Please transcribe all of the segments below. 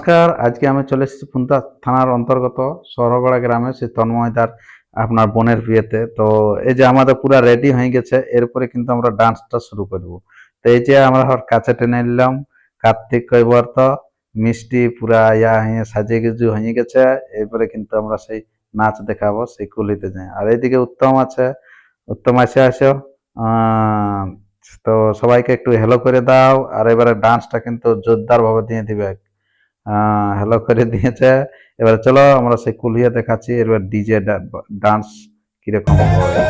নমস্কার। আজকে আমি চলে এসেছি ফুনতা থানার অন্তর্গত সরগড়া গ্রামে সেই তন্ময়দার আপনার বোনের বিয়েতে। তো এই যে আমাদের পুরা রেডি হয়ে গেছে, এরপরে কিন্তু আমরা ডান্সটা শুরু করব। তো এই যে আমরা কাছে টেনে নিলাম কার্তিক কৈবর্ত, মিষ্টি পুরা হয়ে সাজিয়ে গুজু হয়ে গেছে। এরপরে কিন্তু আমরা সেই নাচ দেখাবো সেই কুলিতে যাই। আর এইদিকে উত্তম আছে, উত্তম আসো। আহ তো সবাইকে একটু হেলো করে দাও। আর এবারে ডান্সটা কিন্তু জোরদার ভাবে দিয়ে দিবে। হেলো করে দিয়েছে। এবার চলো আমরা সেই কুলিয়ে দেখাচ্ছি এবার ডিজে ডান্স কিরকম হবে।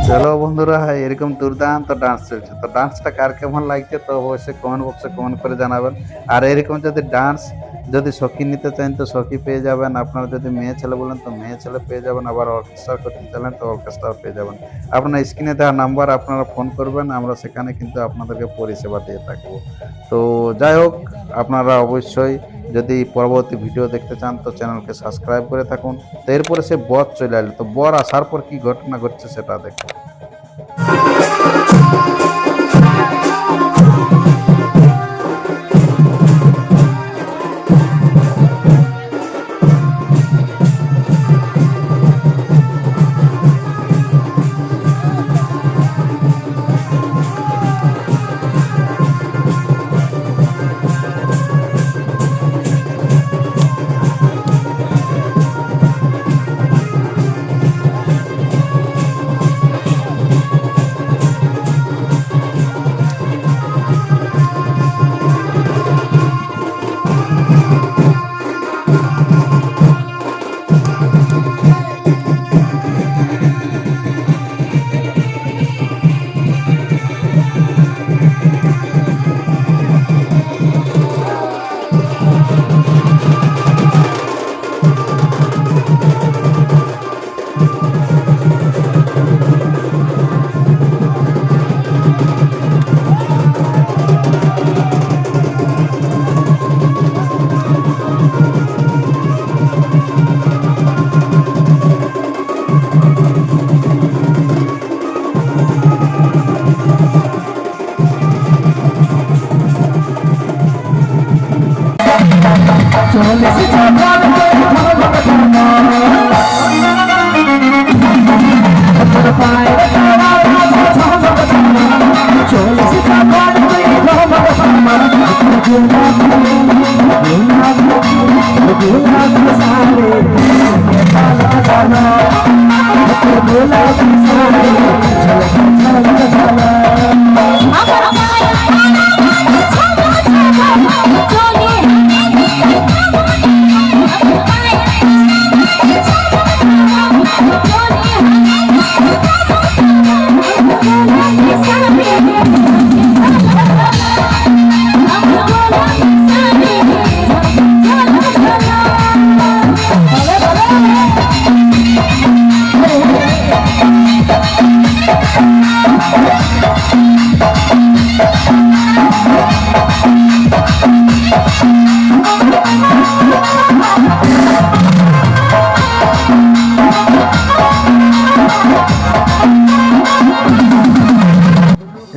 চলো বন্ধুরা, এরকম দুর্দান্ত ডান্স চলছে। তো ডান্সটা কার কেমন লাগছে তো অবশ্যই কমেন্ট বক্সে কমেন্ট করে জানাবেন। আর এরকম যদি ডান্স যদি সখী নিতে চান তো সখী পেয়ে যাবেন। আপনারা যদি মেয়ে ছেলে বলেন তো মেয়ে ছেলে পেয়ে যাবেন। আবার অর্কেস্ট্রা করতে চাইলেন তো অর্কেস্ট্রা পেয়ে যাবেন। আপনার স্ক্রিনে দেওয়া নাম্বার আপনারা ফোন করবেন, আমরা সেখানে কিন্তু আপনাদেরকে পরিষেবা দিয়ে থাকবো। তো যাই হোক, আপনারা অবশ্যই যদি পরবর্তী ভিডিও দেখতে চান তো চ্যানেলকে সাবস্ক্রাইব করে থাকুন। তো এরপরে সে বর চলে এলো, তো বর আসার পর কি ঘটনা ঘটছে সেটা দেখুন।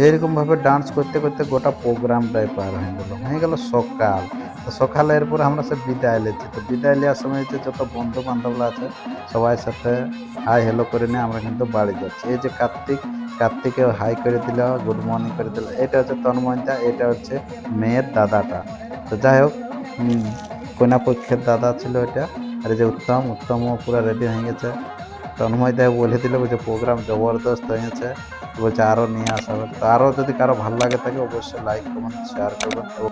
এইরকম ভাবে ডান্স করতে করতে গোটা প্রোগ্রামটাই পার হয়ে গেল সকাল। তো সকালে এরপরে আমরা সব বিদায় নিচ্ছি, তো বিদায় নেওয়ার সময় যে যত বন্ধু বান্ধবরা আছে সবাই সাথে হাই হ্যালো করে নিয়ে আমরা কিন্তু বাড়ি যাচ্ছি। এই যে কার্তিকেও হাই করে দিল, গুড মর্নিং করে দিল। এটা হচ্ছে তন্ময়দা, এটা হচ্ছে মেয়ের দাদাটা। তো যাই হোক, কন্যা পক্ষের দাদা ছিল এটা। আর এই যে উত্তমও পুরো রেডি হয়ে গেছে। তন্ময়দা বলে দিল যে প্রোগ্রাম জবরদস্ত হয়েছে, বলছে আরও নিয়ে আসা হবে। তো আরও যদি কারো ভালো লাগে থাকে অবশ্যই লাইক কমেন্ট শেয়ার করবেন।